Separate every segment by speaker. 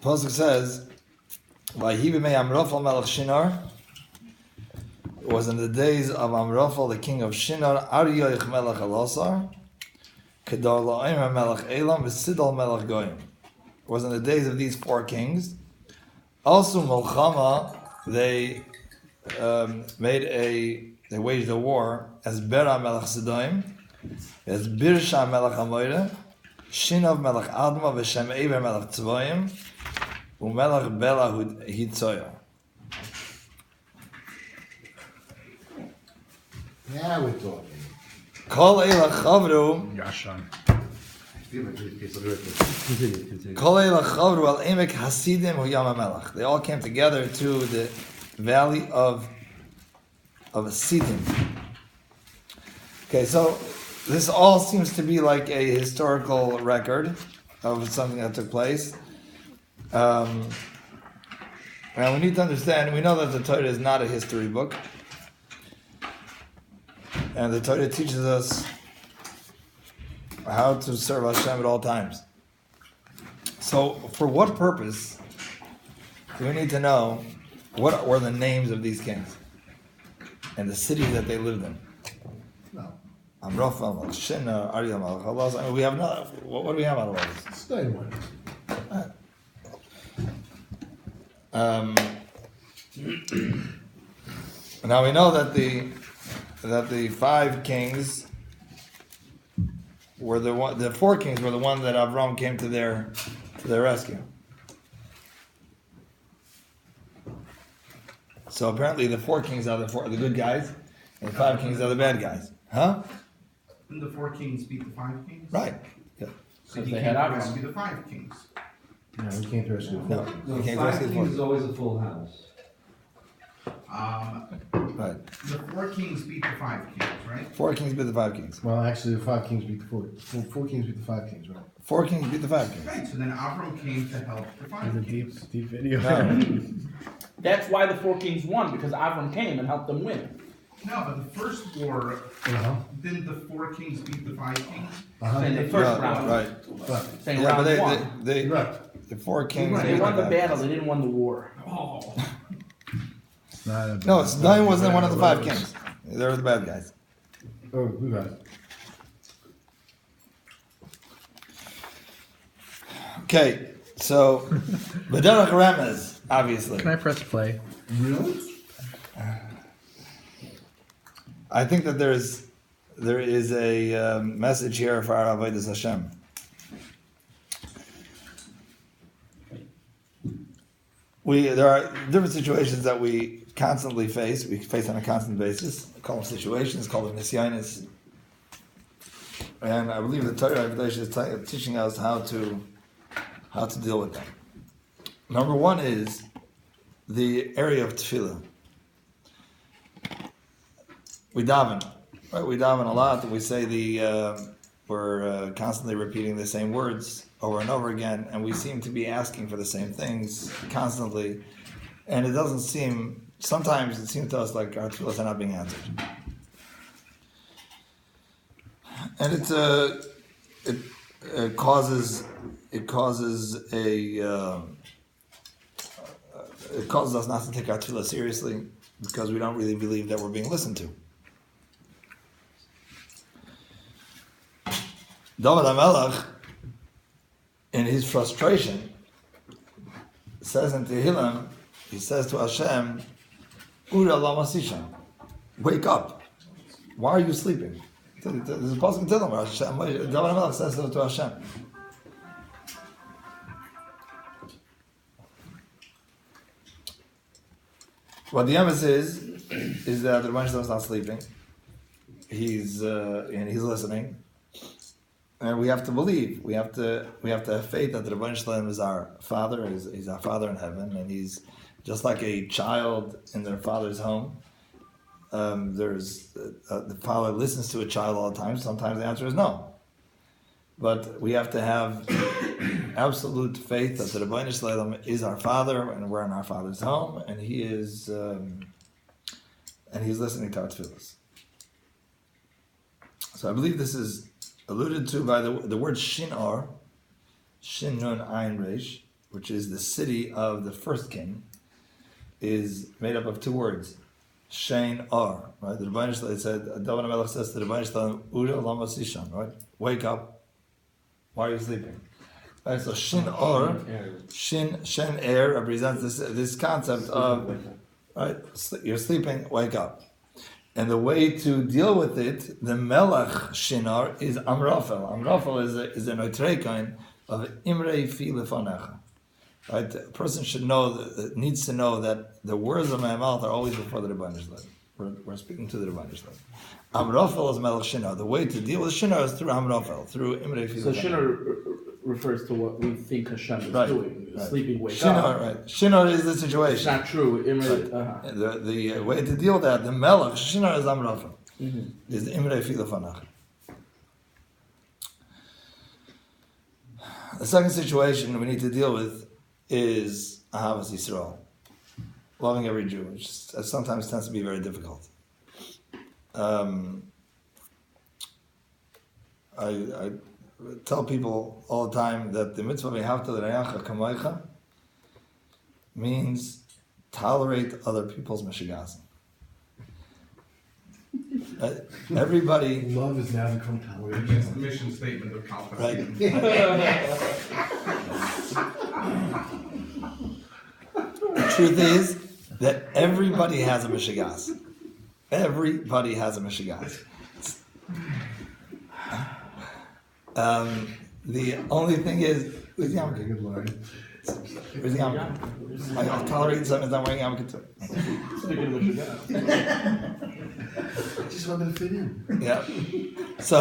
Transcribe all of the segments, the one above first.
Speaker 1: Pasuk says, "Vayhi b'mei Amrafel melech Shinar." It was in the days of Amrafel, the king of Shinar, Aryoich melech Elosar, Kedar la'omer melech Elam, v'Sidal melech Goyim. It was in the days of these four kings. Also, Molchama, they waged a war as Bera melech Sidoim, as Birsha melech Amoyre, Shinav melech Adma, v'Shem Eber melech Tzvoim, u'melech Bela Hitzoya.
Speaker 2: Now we're talking.
Speaker 1: Kol Eila Chavru.
Speaker 3: Yashan.
Speaker 1: Kol Eila Chavru al Emek Hasidim hu Yam HaMelech. They all came together to the valley of Hasidim. Okay, so this all seems to be like a historical record of something that took place. And we need to understand, we know that the Torah is not a history book. And the Torah teaches us how to serve Hashem at all times. So, for what purpose do we need to know what were the names of these kings and the cities that they lived in?
Speaker 2: No.
Speaker 1: Amrafel, Melech Shinar, Arya, Melech Halas. I mean, we have not. What do we have out of all this?
Speaker 2: Stay one.
Speaker 1: Now we know that the five kings were the four kings were the one that Avram came to their rescue. So apparently the four kings are the good guys, and the five kings are the bad guys. Huh?
Speaker 4: Didn't the four kings beat the five kings?
Speaker 1: Right. Yeah.
Speaker 4: So he
Speaker 5: they
Speaker 4: can't
Speaker 5: had
Speaker 4: rescue the five kings.
Speaker 2: No, we can't rescue the
Speaker 1: No,
Speaker 2: four.
Speaker 1: you
Speaker 6: No,
Speaker 1: can't
Speaker 6: five
Speaker 1: rescue the
Speaker 6: kings is
Speaker 1: four.
Speaker 6: always a full house.
Speaker 1: Right.
Speaker 4: The four kings beat the five kings, right?
Speaker 1: Four kings beat the five kings.
Speaker 2: Well, actually, the five kings beat the four kings beat the five kings, right?
Speaker 1: Four kings beat the five kings.
Speaker 4: Right, so then Avram came to help the five
Speaker 2: It's a
Speaker 4: kings.
Speaker 2: deep video.
Speaker 1: No.
Speaker 5: That's why the four kings won, because Avram came and helped them win.
Speaker 4: No, but the first war,
Speaker 2: Uh-huh.
Speaker 4: didn't the four kings beat the five kings?
Speaker 2: Uh-huh.
Speaker 5: Saying the first
Speaker 1: Right,
Speaker 5: round.
Speaker 1: right.
Speaker 2: Right.
Speaker 5: Saying
Speaker 1: Yeah, but
Speaker 5: round one.
Speaker 1: they
Speaker 2: Right.
Speaker 1: the four kings.
Speaker 5: They
Speaker 1: beat
Speaker 5: won the
Speaker 1: bad
Speaker 5: battle,
Speaker 1: guys.
Speaker 5: they didn't win the war.
Speaker 4: Oh.
Speaker 1: No, Sidon wasn't one of the five kings. They were the bad guys.
Speaker 2: Oh, we got it.
Speaker 1: Okay, so B'derech Remez, obviously.
Speaker 3: Can I press play?
Speaker 2: Really?
Speaker 1: I think that there is a message here for our Avodas Hashem. There are different situations that we constantly face. We face on a constant basis. We call them situations, call them nisyanis. And I believe the Torah is teaching us how to deal with them. Number one is the area of tefillah. We daven, right? We daven a lot, and we say we're constantly repeating the same words over and over again, and we seem to be asking for the same things constantly, and it doesn't seem. Sometimes it seems to us like our tefillahs are not being answered, and it causes us not to take our tefillah seriously because we don't really believe that we're being listened to. David HaMelech, in his frustration, says in Tehillim, he says to Hashem, Ura lama sisha, wake up. Why are you sleeping? There's a pasuk in Tehillim where David HaMelech says to Hashem. What the emphasis is that the Rebbeinu Shalom is not sleeping. He's listening. And we have to believe. We have to have faith that the Rebbeinu Shalom is our Father. He's our Father in heaven, and He's just like a child in their father's home. The father listens to a child all the time. Sometimes the answer is no, but we have to have absolute faith that the Rebbeinu Shalom is our Father, and we're in our Father's home, and He is, and He's listening to our tefillahs. So I believe this is alluded to by the word shinar, shin nun ayin reish, which is the city of the first king, is made up of two words, Shein Or, right? The Rebbeinu Shalom, it said, David HaMelech says to the Rebbeinu Shalom, Ura Lama Sishan, right? Wake up. Why are you sleeping? Right, so Shin Or, Shin Air represents this concept of, right? You're sleeping, wake up. And the way to deal with it, the Melech Shinar is Amrafel. Amrafel is a neutreikain of Imrei Fi Lefanecha. Right? A person should know, needs to know that the words of my mouth are always before the Rebbeinu Shalom. We're speaking to the Rebbeinu Shalom. Amrafel is Melech Shinar. The way to deal with Shinar is through Amrafel, through Imrei Fi Lefanecha.
Speaker 5: So Shinar refers to what we think Hashem is doing.
Speaker 1: Right.
Speaker 5: Sleeping, wake
Speaker 1: Shinar,
Speaker 5: up.
Speaker 1: right. Shinar is the situation.
Speaker 5: It's not true.
Speaker 1: Right. The way to deal with that, the Melech Shinar is Amrafel. Is the Imrei Fi Lefanecha. The second situation we need to deal with is Ahavas Yisrael, loving every Jew, which sometimes tends to be very difficult. I tell people all the time that the mitzvah V'ahavta l'reacha kamoicha means tolerate other people's mishigasim. Everybody.
Speaker 2: Love is now become tolerant.
Speaker 4: It's the mission statement of Calvin.
Speaker 1: Right. The truth is that everybody has a mishigas. Everybody has a mishigas. The only thing is, where's the yarmulke?
Speaker 2: Good line.
Speaker 1: Where's the yarmulke? I'll tolerate something I'm wearing yarmulke too.
Speaker 5: Speaking of Michigan.
Speaker 2: I just wanted to fit in.
Speaker 1: Yeah. So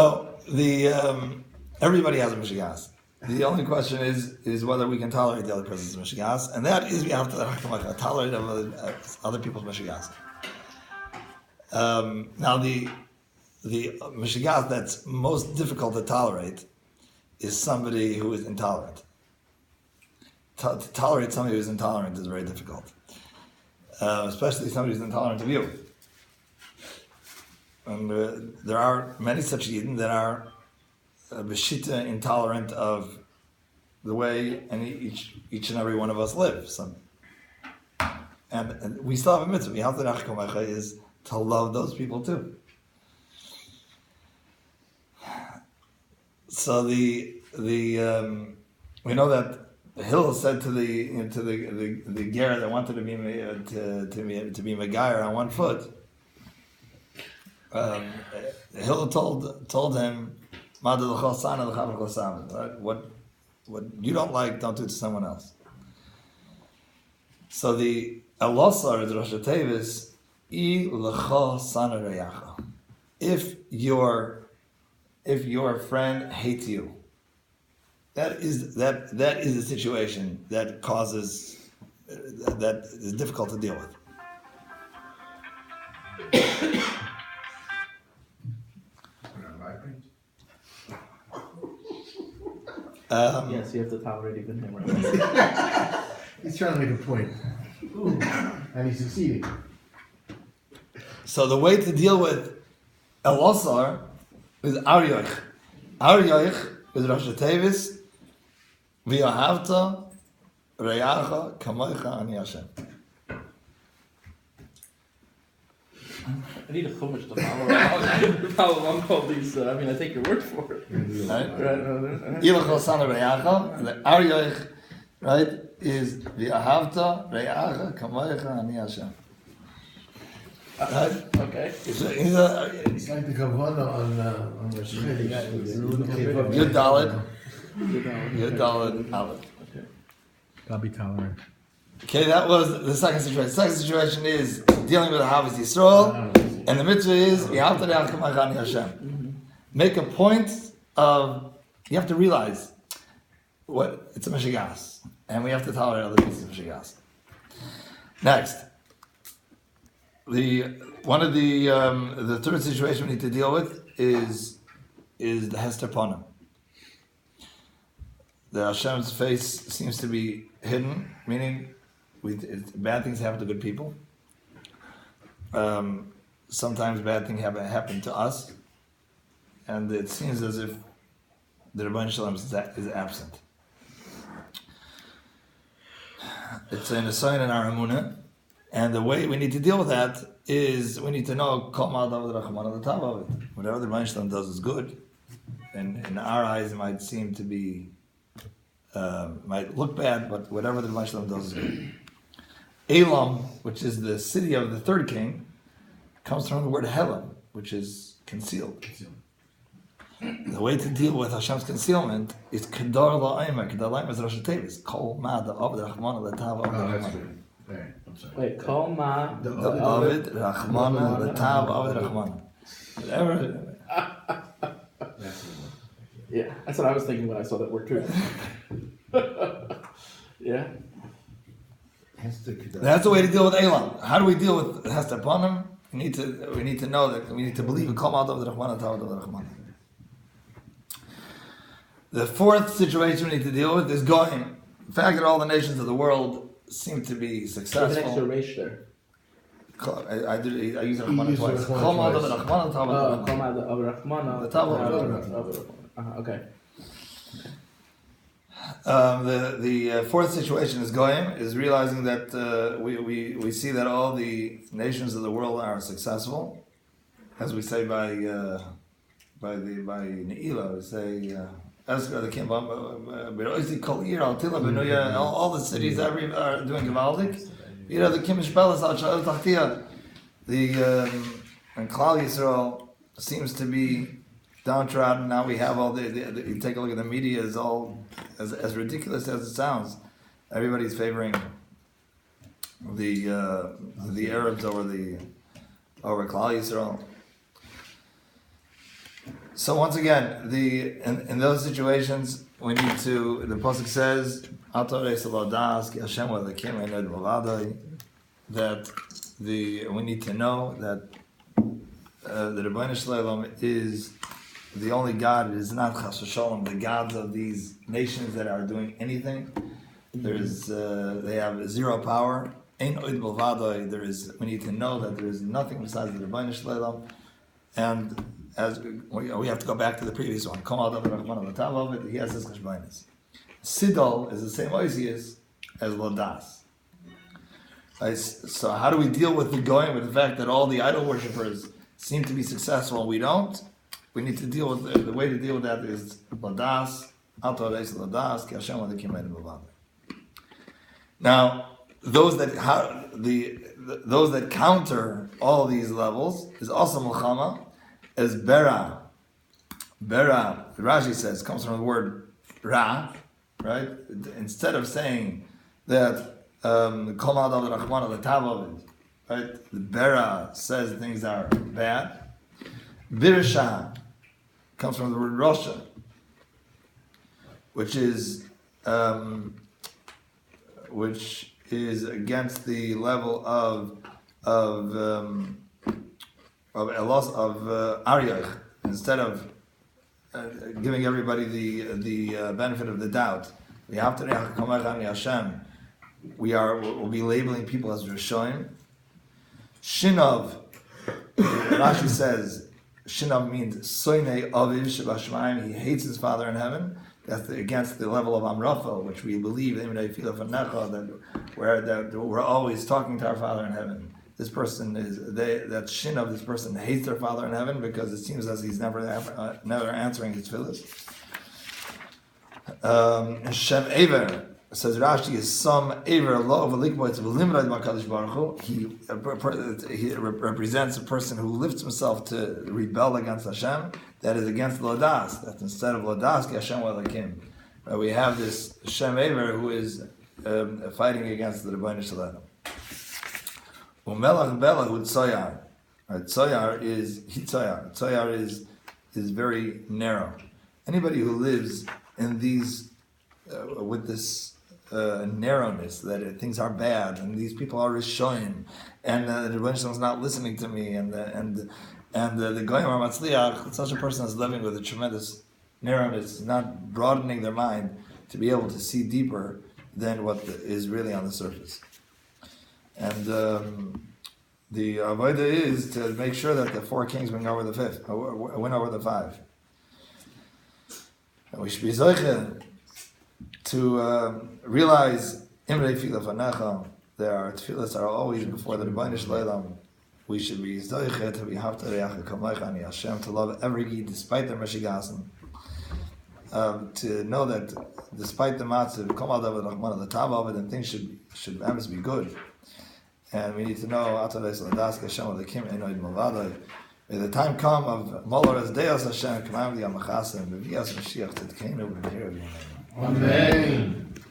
Speaker 1: everybody has a mishigas. The only question is whether we can tolerate the other person's mishigas, and that is we have to tolerate other people's mishigas. Now the mishigas that's most difficult to tolerate is somebody who is intolerant. To tolerate somebody who is intolerant is very difficult, especially somebody who's intolerant of you. And there are many such Yidden that are b'shita intolerant of the way each and every one of us live. And we still have a mitzvah. V'ahavta is to love those people too. So we know that Hillel said to the ger that wanted to be Megayer on one foot. Hillel told him, right? What you don't like, don't do it to someone else. So the Elosar is Rosh Tevis, I lecha sana reyacha. If your friend hates you, that is a situation that causes that is difficult to deal with.
Speaker 5: Yes, you have to tolerate even him right now.
Speaker 2: He's trying to make a point. And he's succeeding.
Speaker 1: So the way to deal with Elosar is Aryoich. Aryoich is Rosh Tevis, V'ahavta reyacha kamoicha ani Hashem.
Speaker 5: I need a chumash to follow along all these. I take your word for it.
Speaker 1: Right? Ilachol sana reyacha. The Aryoich, right, is V'ahavta reyacha kamoicha ani Hashem. Right?
Speaker 5: Okay.
Speaker 2: It's like the Kavanah on the Shlit.
Speaker 1: Yud Dalet. Yud Dalet Aleph.
Speaker 5: Okay.
Speaker 3: Gotta be tolerant.
Speaker 1: Okay, that was the second situation. The second situation is dealing with Ahavas Yisrael, and the mitzvah is V'ahavta reyacha kamoicha ani Hashem. Make a point of, you have to realize what it's a mishigas, and we have to tolerate other pieces of mishigas. Next, the third situation we need to deal with is the Hester Panim. The Hashem's face seems to be hidden, meaning bad things happen to good people. Sometimes bad things happen to us, and it seems as if the Rebbeinu Shalom is absent. It's an assign in our emunah, and the way we need to deal with that is we need to know whatever the Rebbeinu does is good, and in our eyes it might seem to be might look bad, but whatever the Rebbeinu does is good. Elam, which is the city of the third king, comes from the word Helam, which is concealed. The way to deal with Hashem's concealment is Kedar La'ayma. Kedar La'ayma is Rosh Hashanah. Kol Ma the Aved Rachmana L'Tav Aved
Speaker 2: Oh, that's
Speaker 1: Rachmana.
Speaker 2: good. All right, I'm sorry.
Speaker 5: Wait, Kol Ma.
Speaker 1: The Aved Rachmana L'Tav Aved Rachmana. Whatever.
Speaker 2: That's the one.
Speaker 5: Yeah, that's what I was thinking when I saw that word too. Yeah.
Speaker 1: That's the way to deal with Elam. How do we deal with Hester Panim? We need to know that we need to believe in Kol Ma Aved Rachmana L'Tav Aved Rachmana. The fourth situation we need to deal with is going. The fact that all the nations of the world seem to be
Speaker 5: There's an
Speaker 1: successful.
Speaker 5: extra resh there.
Speaker 1: I use Rachmana twice.
Speaker 2: Rachmana
Speaker 1: Kol Ma
Speaker 2: twice.
Speaker 1: Aved Rachmana L'Tav Aved
Speaker 5: Oh,
Speaker 1: Rachmana.
Speaker 5: Kol Ma the Rachmana.
Speaker 1: The Tav of
Speaker 5: Okay.
Speaker 1: The fourth situation is goyim, is realizing that we see that all the nations of the world are successful, as we say by Ne'ilah, we say Ezra the king, all the cities are doing Gevaldik. You know the Kimish Belas al Sha'al Tachtia, and Klal Yisrael seems to be downtrodden. Now we have all you take a look at the media, is all as ridiculous as it sounds. Everybody's favoring the Arabs over Klal Yisrael. So once again, in those situations, we need to. The pasuk says, that we need to know that the Rebbeinu Shalom is the only God. It is not Chas v'Shalom, the gods of these nations that are doing anything. They have zero power. Ein oid b'lvadoi. We need to know that there is nothing besides the Rebbeinu Shalom, and as we have to go back to the previous one. Kol Adam Rachman on the top of it, he has his Cheshvanis. Sidol is the same oisius as Lodas. Right, so how do we deal with the going with the fact that all the idol worshippers seem to be successful and we don't? We need to deal with the way to deal with that is Lodas, Alto Reis Lodas, Ki Hashem L'Elokim Ein B'Vad. Now, those that counter all these levels is also Mulchama, as Bera. Bera, Rashi says, comes from the word Ra, right? Instead of saying that Kol Ma'adav Rachmana L'Tav, right? The Bera says things are bad. Birsha comes from the word Rosha, which is against the level of Aryach. Instead of giving everybody the benefit of the doubt, we have to Hashem. We'll be labeling people as Rishoim. Shinov, Rashi says, Shinov means Soinei Aviv Shebashmaim. He hates his father in heaven. That's against the level of Amrafa, which we believe that we're always talking to our Father in heaven. This person that Shinov, this person hates their Father in heaven because it seems as he's never answering his tefillos. Shem Ever, says Rashi, is some Ever lo v'likbo v'limrad ma'kadosh baruch hu. He represents a person who lifts himself to rebel against Hashem. That is against Lodas. That instead of Lodas, Ki Hashem L'Elokim. We have this Shem Ever who is fighting against the Rebbeinu Shalom. Umelach Belach with Tzoyar. Tzoyar is Hitzoyar. Tzoyar is very narrow. Anybody who lives in these with this narrowness that things are bad and these people are Rishonim and the Rebbeinu Shalom is not listening to me and the Goyim are Matzliach, such a person is living with a tremendous narrowness, not broadening their mind to be able to see deeper than what is really on the surface. And the avodah is to make sure that the four kings win over the five. And we should be zoche to realize Imrei Tefillah Fanecha. There are tefillahs that are always before the Rebbeinu Shleilam. We should be Zoichet to be Haftarei Kamoich Ani Hashem, to love every Yid despite their Meshigasim. To know that despite the matzah, come out of it, the tava of it, and things should be good. And we need to know may the time come of Molar as Deus Hashem, Kamam Yamachas, and Vivias Mashiach Tzidkenu, Amen.